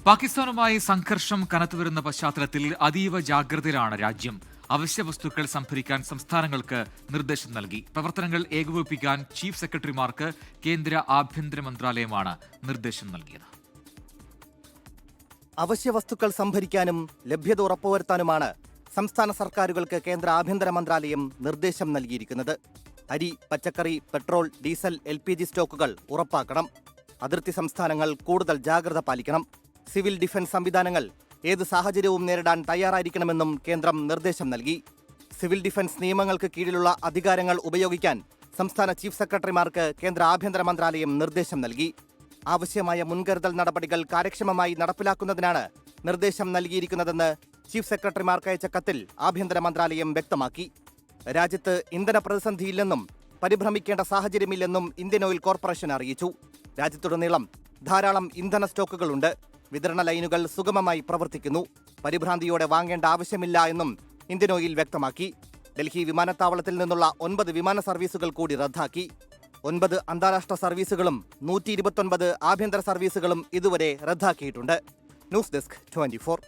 പാകിസ്ഥാനുമായി സംഘർഷം കനത്തുവരുന്ന പശ്ചാത്തലത്തിൽ അതീവ ജാഗ്രതയിലാണ് രാജ്യം. അവശ്യ വസ്തുക്കൾ സംഭരിക്കാൻ സംസ്ഥാനങ്ങൾക്ക് നിർദ്ദേശം നൽകി. പ്രവർത്തനങ്ങൾ ഏകോപിപ്പിക്കാൻ ചീഫ് സെക്രട്ടറിമാർക്ക് കേന്ദ്ര ആഭ്യന്തര മന്ത്രാലയമാണ് നിർദ്ദേശം നൽകിയത്. അവശ്യ വസ്തുക്കൾ സംഭരിക്കാനും ലഭ്യത ഉറപ്പുവരുത്താനുമാണ് സംസ്ഥാന സർക്കാരുകൾക്ക് കേന്ദ്ര ആഭ്യന്തര മന്ത്രാലയം നിർദ്ദേശം നൽകിയിരിക്കുന്നത്. അരി, പച്ചക്കറി, പെട്രോൾ, ഡീസൽ, LPG സ്റ്റോക്കുകൾ ഉറപ്പാക്കണം. അതിർത്തി സംസ്ഥാനങ്ങൾ കൂടുതൽ ജാഗ്രത പാലിക്കണം. സിവിൽ ഡിഫൻസ് സംവിധാനങ്ങൾ ഏത് സാഹചര്യവും നേരിടാൻ തയ്യാറായിരിക്കണമെന്നും കേന്ദ്രം നിർദ്ദേശം നൽകി. സിവിൽ ഡിഫൻസ് നിയമങ്ങൾക്ക് കീഴിലുള്ള അധികാരങ്ങൾ ഉപയോഗിക്കാൻ സംസ്ഥാന ചീഫ് സെക്രട്ടറിമാർക്ക് കേന്ദ്ര ആഭ്യന്തര മന്ത്രാലയം നിർദ്ദേശം നൽകി. ആവശ്യമായ മുൻകരുതൽ നടപടികൾ കാര്യക്ഷമമായി നടപ്പിലാക്കുന്നതിനാണ് നിർദ്ദേശം നൽകിയിരിക്കുന്നതെന്ന് ചീഫ് സെക്രട്ടറിമാർക്ക് അയച്ച കത്തിൽ ആഭ്യന്തര മന്ത്രാലയം വ്യക്തമാക്കി. രാജ്യത്ത് ഇന്ധന പ്രതിസന്ധിയില്ലെന്നും പരിഭ്രമിക്കേണ്ട സാഹചര്യമില്ലെന്നും ഇന്ത്യൻ ഓയിൽ കോർപ്പറേഷൻ അറിയിച്ചു. രാജ്യത്തുടനീളം ധാരാളം ഇന്ധന സ്റ്റോക്കുകളുണ്ട്. വിതരണ ലൈനുകൾ സുഗമമായി പ്രവർത്തിക്കുന്നു. പരിഭ്രാന്തിയോടെ വാങ്ങേണ്ട ആവശ്യമില്ല എന്നും ഇന്ത്യൻ ഓയിൽ വ്യക്തമാക്കി. ഡൽഹി വിമാനത്താവളത്തിൽ നിന്നുള്ള 9 വിമാന സർവീസുകൾ കൂടി റദ്ദാക്കി. 9 അന്താരാഷ്ട്ര സർവീസുകളും 129 ആഭ്യന്തര സർവീസുകളും ഇതുവരെ റദ്ദാക്കിയിട്ടുണ്ട്. News desk 24.